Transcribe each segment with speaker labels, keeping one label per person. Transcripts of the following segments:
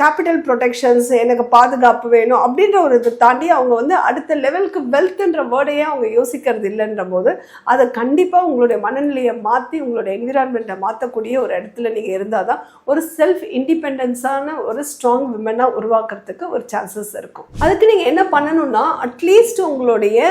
Speaker 1: Capital protections, எனக்கு பாதுகாப்பு வேணும் அப்படின்ற ஒரு இதை தாண்டி அவங்க வந்து அடுத்த லெவலுக்கு வெல்த்ன்ற வேர்டையே அவங்க யோசிக்கிறது இல்லைன்ற போது அதை கண்டிப்பாக உங்களுடைய மனநிலையை மாற்றி உங்களுடைய என்விரான்மெண்ட்டை மாற்றக்கூடிய ஒரு இடத்துல நீங்கள் இருந்தால் தான் ஒரு செல்ஃப் இண்டிபெண்டன்ஸான ஒரு ஸ்ட்ராங் விமனாக உருவாக்குறதுக்கு ஒரு சான்சஸ் இருக்கும். அதுக்கு நீங்கள் என்ன பண்ணணும்னா, அட்லீஸ்ட் உங்களுடைய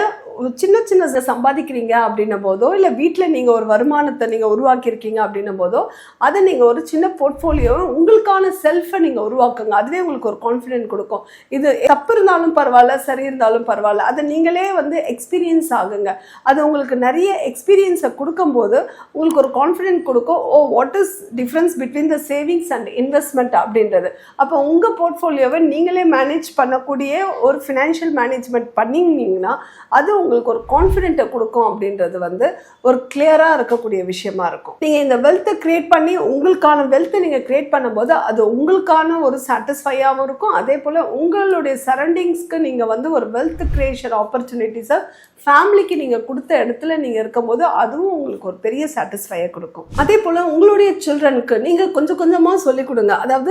Speaker 1: சின்ன சின்ன சம்பாதிக்கிறீங்க அப்படின்னும் போதோ, இல்லை வீட்டில் நீங்கள் ஒரு வருமானத்தை நீங்கள் உருவாக்கியிருக்கீங்க அப்படின்னும் போதோ, அதை நீங்கள் ஒரு சின்ன போர்ட்ஃபோலியோ உங்களுக்கான செல்ஃபை நீங்கள் உருவாக்குங்க. அதுவே உங்களுக்கு ஒரு கான்ஃபிடென்ட் கொடுக்கும். இது தப்பு இருந்தாலும் பரவாயில்ல, சரி இருந்தாலும் பரவாயில்ல, அதை நீங்களே வந்து எக்ஸ்பீரியன்ஸ் ஆகுங்க. அது உங்களுக்கு நிறைய எக்ஸ்பீரியன்ஸை கொடுக்கும்போது உங்களுக்கு ஒரு கான்ஃபிடென்ட் கொடுக்கும். Oh, what is difference between the savings and investment அப்படின்றது. அப்போ உங்கள் போர்ட்ஃபோலியோவை நீங்களே மேனேஜ் பண்ணக்கூடிய ஒரு ஃபினான்ஷியல் மேனேஜ்மெண்ட் பண்ணிங்கன்னா அது உங்களுக்கு ஒரு கான்ஃபிடென்ட்டை கொடுக்கும் அப்படின்றது வந்து ஒரு கிளியராக இருக்கக்கூடிய விஷயமா இருக்கும். நீங்கள் இந்த வெல்த்தை கிரியேட் பண்ணி உங்களுக்கான வெல்த்தை நீங்கள் கிரியேட் பண்ணும்போது அது உங்களுக்கான ஒரு சாட்டிஸ்ஃபையாகவும் இருக்கும். அதே போல் உங்களுடைய சரௌண்டிங்ஸ்க்கு நீங்கள் வந்து ஒரு வெல்த் கிரியேஷன் ஆப்பர்ச்சுனிட்டிஸை ஃபேமிலிக்கு நீங்கள் கொடுத்த இடத்துல நீங்கள் இருக்கும்போது அதுவும் உங்களுக்கு ஒரு பெரிய சாட்டிஸ்ஃபையை கொடுக்கும். அதே போல் உங்களுடைய சில்ட்ரனுக்கு நீங்கள் கொஞ்சம் கொஞ்சமாக சொல்லிக் கொடுங்க. அதாவது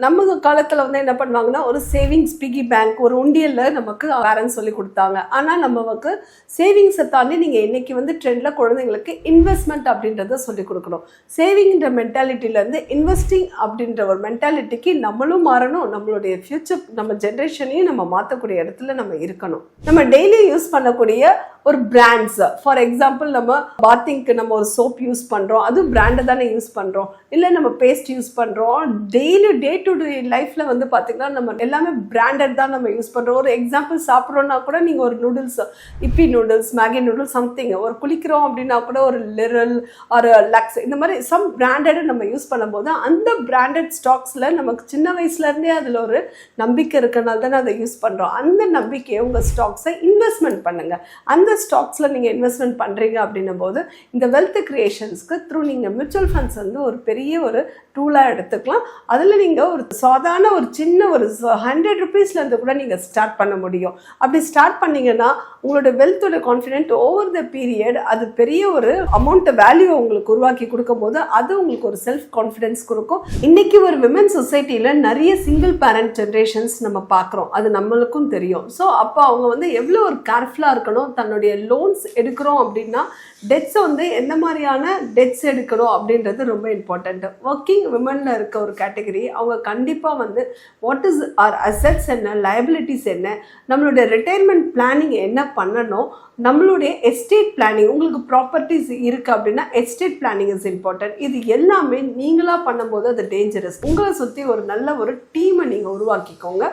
Speaker 1: நம்ம காலத்தில் வந்து என்ன பண்ணுவாங்கன்னா, ஒரு சேவிங்ஸ் பிகி பேங்க், ஒரு உண்டியலில் நமக்கு பேரண்ட்ஸ் சொல்லி கொடுத்தாங்க. ஆனால் நமக்கு சேவிங்ஸை தாண்டி நீங்கள் இன்னைக்கு வந்து ட்ரெண்டில் குழந்தைங்களுக்கு இன்வெஸ்ட்மெண்ட் அப்படின்றத சொல்லிக் கொடுக்கணும். சேவிங்ன்ற மென்டாலிட்டியிலேருந்து இன்வெஸ்டிங் அப்படின்ற ஒரு மென்டாலிட்டிக்கு நம்மளும் மாறணும். நம்மளுடைய ஃபியூச்சர், நம்ம ஜென்ரேஷனையும் நம்ம மாற்றக்கூடிய இடத்துல நம்ம இருக்கணும். நம்ம டெய்லி யூஸ் பண்ணக்கூடிய ஒரு பிராண்ட்ஸ், ஃபார் எக்ஸாம்பிள் நம்ம பாத்திங்க்கு நம்ம ஒரு சோப் யூஸ் பண்ணுறோம், அது பிராண்டை தானே யூஸ் பண்ணுறோம். இல்லை நம்ம பேஸ்ட் யூஸ் பண்ணுறோம். டெய்லி டே டு டே லைஃப்பில் வந்து பார்த்திங்கன்னா நம்ம எல்லாமே பிராண்டட் தான் நம்ம யூஸ் பண்ணுறோம். ஒரு எக்ஸாம்பிள் சாப்பிட்றோன்னா கூட நீங்கள் ஒரு noodles, Yippee noodles, Maggi noodles, something ஒரு குளிக்கிறோம் அப்படின்னா கூட ஒரு லிரல் ஒரு லக்ஸ், இந்த மாதிரி சம் பிராண்டட் நம்ம யூஸ் பண்ணும்போது அந்த பிராண்டட் ஸ்டாக்ஸில் நமக்கு சின்ன வயசுலேருந்தே அதில் ஒரு நம்பிக்கை இருக்கனால தானே அதை யூஸ் பண்ணுறோம். அந்த நம்பிக்கையை உங்கள் ஸ்டாக்ஸை இன்வெஸ்ட்மெண்ட் பண்ணுங்கள். அந்த ஸ்டாக்ஸில் நீங்கள் இன்வெஸ்ட்மெண்ட் பண்ணுறீங்க அப்படின்னும் போது இந்த வெல்த் கிரியேஷன்ஸ்க்கு த்ரூ நீங்கள் மியூச்சுவல் ஃபண்ட்ஸ் வந்து ஒரு பெரிய ஒரு டூலாக எடுத்துக்கலாம். அதில் நீங்கள் ஒரு சாதாரண ஒரு சின்ன ஒரு 100 rupeesலேருந்து கூட நீங்கள் ஸ்டார்ட் பண்ண முடியும். அப்படி ஸ்டார்ட் பண்ணிங்கன்னா உங்களோட வெல்த்தோட கான்ஃபிடென்ட் ஓவர் த பீரியட் அது பெரிய ஒரு அமௌண்ட் வேல்யூ உங்களுக்கு உருவாக்கி கொடுக்கும் போது அது உங்களுக்கு ஒரு செல்ஃப் கான்ஃபிடென்ஸ் கொடுக்கும். இன்னைக்கு ஒரு விமன் சொசைட்டியில் நிறைய சிங்கிள் பேரண்ட் ஜென்ரேஷன்ஸ் நம்ம பார்க்குறோம். அது நம்மளுக்கும் தெரியும். ஸோ அப்போ அவங்க வந்து எவ்வளோ ஒரு கேர்ஃபுல்லாக இருக்கணும். தன்னுடைய லோன்ஸ் எடுக்கிறோம் அப்படின்னா டெட்ஸை வந்து எந்த மாதிரியான டெட்ஸ் எடுக்கணும் அப்படின்றது ரொம்ப இம்பார்ட்டண்ட். ஒர்க்கிங் விமனில் இருக்க ஒரு கேட்டகரி அவங்க கண்டிப்பாக வந்து வாட் இஸ் ஆர் அசெட்ஸ் என்ன, லயபிலிட்டிஸ் என்ன, நம்மளுடைய ரிட்டையர்மெண்ட் பிளானிங் என்ன பண்ணணும், நம்மளுடைய எஸ்டேட் பிளானிங், உங்களுக்கு ப்ராப்பர்ட்டிஸ் இருக்குது அப்படின்னா எஸ்டேட் பிளானிங் இஸ் இம்பார்ட்டன்ட். இது எல்லாமே நீங்களாக பண்ணும்போது அது டேஞ்சரஸ். உங்களை சுற்றி ஒரு நல்ல ஒரு டீமை நீங்கள் உருவாக்கிக்கோங்க.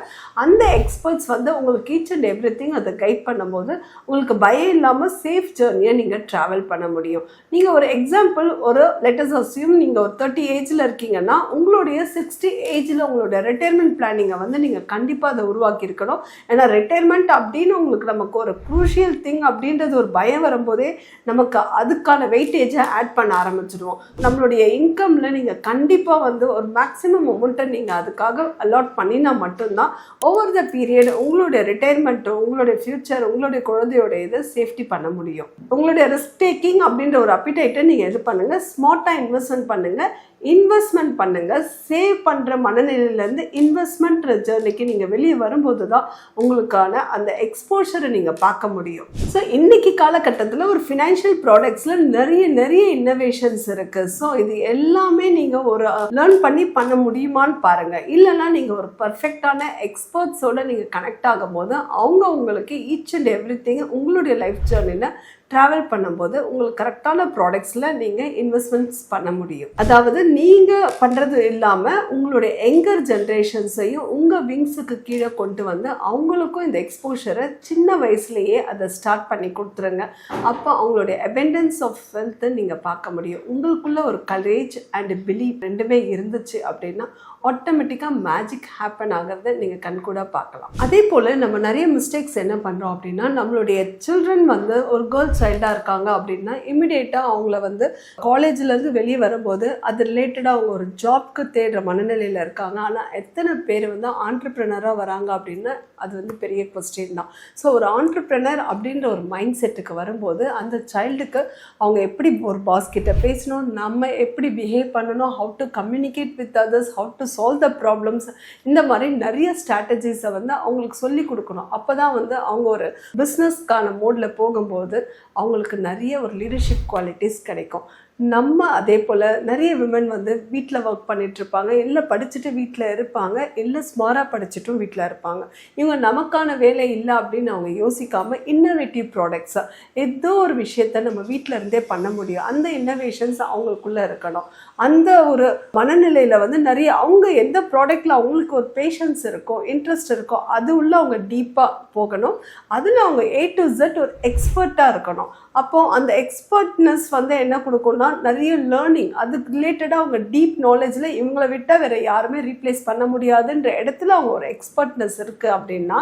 Speaker 1: அந்த எக்ஸ்பர்ட்ஸ் வந்து உங்களுக்கு ஈச் அண்ட் எவ்ரி திங் அதை கைட் பண்ணும்போது உங்களுக்கு பயம் இல்லாமல் சேஃப் ஜேர்னியை நீங்கள் ட்ராவல் பண்ண முடியும். நீங்கள் ஒரு எக்ஸாம்பிள், ஒரு லெட்டஸ் அஸ்யூம் நீங்கள் ஒரு 30 ஏஜில் இருக்கீங்கன்னா உங்களுடைய 60 ஏஜில் உங்களுடைய ரிட்டையர்மெண்ட் பிளானிங்கை வந்து நீங்கள் கண்டிப்பாக அதை உருவாக்கியிருக்கணும். ஏன்னா ரிட்டையர்மெண்ட் அப்படின்னு உங்களுக்கு நமக்கு ஒரு க்ரூஷியல் திங் அப்படின்றது ஒரு பயம் வரும்போதே நமக்கு அதுக்கான வெயிட்டேஜை ஆட் பண்ண ஆரம்பிச்சிடுவோம். நம்மளுடைய இன்கமில் நீங்கள் கண்டிப்பாக வந்து ஒரு மேக்ஸிமம் அமௌண்ட்டை நீங்கள் அதுக்காக அலாட் பண்ணினா மட்டும்தான் ஓவர் த பீரியட் உங்களுடைய ரிட்டையர்மெண்ட்டும் உங்களுடைய ஃபியூச்சர் உங்களுடைய குழந்தையோட இதை சேஃப்டி பண்ண முடியும். உங்களுடைய ரிஸ்க் டேக்கிங் அப்படின்ற ஒரு அப்பிடைட்டை நீங்கள் இது பண்ணுங்கள். ஸ்மார்ட்டாக இன்வெஸ்ட்மெண்ட் பண்ணுங்கள். இன்வெஸ்ட்மெண்ட் பண்ணுங்கள். சேவ் பண்ணுற மனநிலையிலேருந்து இன்வெஸ்ட்மெண்ட் ஜேர்னிக்கு நீங்கள் வெளியே வரும்போது தான் உங்களுக்கான அந்த எக்ஸ்போஷரை நீங்கள் பார்க்க முடியும். ஸோ இன்றைக்கி காலகட்டத்தில் ஒரு ஃபினான்ஷியல் ப்ராடக்ட்ஸில் நிறைய இன்னோவேஷன்ஸ் இருக்குது. ஸோ இது எல்லாமே நீங்கள் ஒரு லேர்ன் பண்ண முடியுமான்னு பாருங்கள். இல்லைன்னா நீங்கள் ஒரு பர்ஃபெக்டான எக்ஸ்பர்ட்ஸோடு நீங்கள் கனெக்ட் ஆகும் போது அவங்க உங்களுக்கு ஈச் அண்ட் எவ்ரி திங் உங்களுடைய லைஃப் ஜேர்னியில் ட்ராவல் பண்ணும்போது உங்களுக்கு கரெக்டான ப்ராடக்ட்ஸில் நீங்கள் இன்வெஸ்ட்மெண்ட்ஸ் பண்ண முடியும். அதாவது நீங்கள் பண்ணுறது இல்லாமல் உங்களுடைய யங்கர் ஜென்ரேஷன்ஸையும் உங்கள் விங்ஸுக்கு கீழே கொண்டு வந்து அவங்களுக்கும் இந்த எக்ஸ்போஷரை சின்ன வயசுலேயே அதை ஸ்டார்ட் பண்ணி கொடுத்துருங்க. அப்போ அவங்களுடைய அபெண்டன்ஸ் ஆஃப் வெல்த்தை நீங்கள் பார்க்க முடியும். உங்களுக்குள்ள ஒரு கரேஜ் அண்ட் பிலீஃப் ரெண்டுமே இருந்துச்சு அப்படின்னா ஆட்டோமேட்டிக்காக மேஜிக் ஹேப்பன் ஆகிறத நீங்கள் கண்கூட பார்க்கலாம். அதே போல் நம்ம நிறைய மிஸ்டேக்ஸ் என்ன பண்ணுறோம் அப்படின்னா, நம்மளுடைய சில்ட்ரன் வந்து ஒரு கேர்ள்ஸ் சைல்டாக இருக்காங்க அப்படின்னா இமிடியேட்டாக அவங்கள வந்து காலேஜ்லேருந்து வெளியே வரும்போது அது ரிலேட்டடாக அவங்க ஒரு ஜாப்க்கு தேடுற மனநிலையில் இருக்காங்க. ஆனால் எத்தனை பேர் வந்து ஆண்டர்ப்ரெனராக வராங்க அப்படின்னா அது வந்து பெரிய கொஸ்டின் தான். ஸோ ஒரு ஆண்டர்ப்ரெனர் அப்படின்ற ஒரு மைண்ட் செட்டுக்கு வரும்போது அந்த சைல்டுக்கு அவங்க எப்படி ஒரு பாஸ் கிட்ட பேசணும், நம்ம எப்படி பிஹேவ் பண்ணணும், how to communicate with others, how to solve the problems, இந்த மாதிரி நிறைய ஸ்ட்ராட்டஜிஸை வந்து அவங்களுக்கு சொல்லி கொடுக்கணும். அப்போ தான் வந்து அவங்க ஒரு பிஸ்னஸ்க்கான மோடில் போகும்போது அவங்களுக்கு நிறைய ஒரு லீடர்ஷிப் குவாலிட்டிஸ் கிடைக்கும். நம்ம அதே போல் நிறைய விமன் வந்து வீட்டில் ஒர்க் பண்ணிகிட்ருப்பாங்க, இல்லை படிச்சுட்டு வீட்டில் இருப்பாங்க, இல்லை ஸ்மாராக படிச்சுட்டும் வீட்டில் இருப்பாங்க. இவங்க நமக்கான வேலை இல்லை அப்படின்னு அவங்க யோசிக்காமல் இன்னோவேட்டிவ் ப்ராடக்ட்ஸை ஏதோ ஒரு விஷயத்த நம்ம வீட்டில் இருந்தே பண்ண முடியும். அந்த இன்னோவேஷன்ஸ் அவங்களுக்குள்ளே இருக்கணும். அந்த ஒரு மனநிலையில் வந்து நிறைய அவங்க எந்த ப்ராடக்டில் அவங்களுக்கு ஒரு பேஷன்ஸ் இருக்கோ, இன்ட்ரெஸ்ட் இருக்கோ, அது உள்ள அவங்க டீப்பாக போகணும். அதில் அவங்க A to Z ஒரு எக்ஸ்பர்ட்டாக இருக்கணும். அப்போது அந்த எக்ஸ்பர்ட்னஸ் வந்து என்ன கொடுக்கும்னா நிறைய லேர்னிங், அதுக்கு ரிலேட்டடாக அவங்க டீப் நாலேஜில் இவங்களை விட்டால் வேறு யாருமே ரீப்ளேஸ் பண்ண முடியாதுன்ற இடத்துல அவங்க ஒரு எக்ஸ்பர்ட்னஸ் இருக்குது அப்படின்னா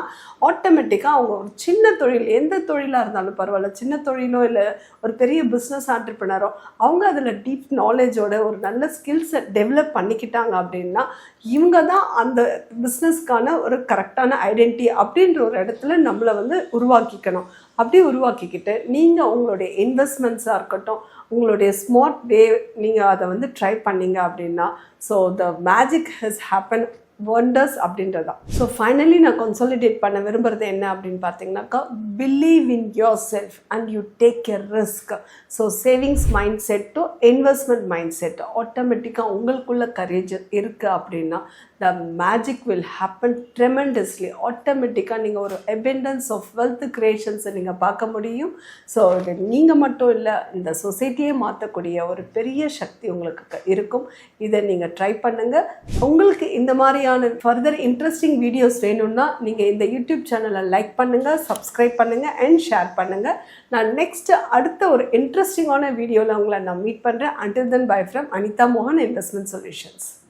Speaker 1: ஆட்டோமேட்டிக்காக அவங்க ஒரு சின்ன தொழில், எந்த தொழிலாக இருந்தாலும் பரவாயில்ல, சின்ன தொழிலோ இல்லை ஒரு பெரிய பிஸ்னஸ் ஆண்டர்ப்ரெனரோ, அவங்க அதில் டீப் நாலேஜோட ஒரு நல்ல ஸ்கில்ஸை டெவலப் பண்ணிக்கிட்டாங்க அப்படின்னா இவங்க தான் அந்த பிஸ்னஸ்க்கான ஒரு கரெக்டான ஐடென்டிட்டி அப்படின்ற ஒரு இடத்துல நம்மளை வந்து உருவாக்கிக்கணும். அப்படி உருவாக்கிக்கிட்டு நீங்கள் உங்களுடைய இன்வெஸ்ட்மெண்ட்ஸாக இருக்கட்டும், உங்களுடைய ஸ்மார்ட் வே நீங்கள் அதை வந்து ட்ரை பண்ணீங்க அப்படின்னா so the magic has happen wonders அப்படின்றதான். ஸோ ஃபைனலி நான் கன்சாலிடேட் பண்ண விரும்புகிறது என்ன அப்படின்னு பார்த்தீங்கன்னாக்கா, believe in your self and you take a risk. So savings mind set to investment mind set ஆட்டோமேட்டிக்காக உங்களுக்குள்ள கரேஜ் இருக்குது அப்படின்னா the magic will happen tremendously. ஆட்டோமேட்டிக்காக நீங்கள் ஒரு அபெண்டன்ஸ் ஆஃப் வெல்த் கிரியேஷன்ஸை நீங்கள் பார்க்க முடியும். ஸோ இது நீங்கள் மட்டும் இல்லை, இந்த சொசைட்டியே மாற்றக்கூடிய ஒரு பெரிய சக்தி உங்களுக்கு இருக்கும். இதை நீங்கள் ட்ரை பண்ணுங்கள். உங்களுக்கு இந்த மாதிரியான ஃபர்தர் இன்ட்ரெஸ்டிங் வீடியோஸ் வேணும்னா நீங்கள் இந்த யூடியூப் சேனலை லைக் பண்ணுங்கள், சப்ஸ்கிரைப் பண்ணுங்கள் அண்ட் ஷேர் பண்ணுங்கள். நான் நெக்ஸ்ட்டு அடுத்த ஒரு இன்ட்ரெஸ்டிங்கான வீடியோவில் உங்களை நான் மீட் பண்ணுறேன். Until then, bye from Anita Mohan, Investment Solutions.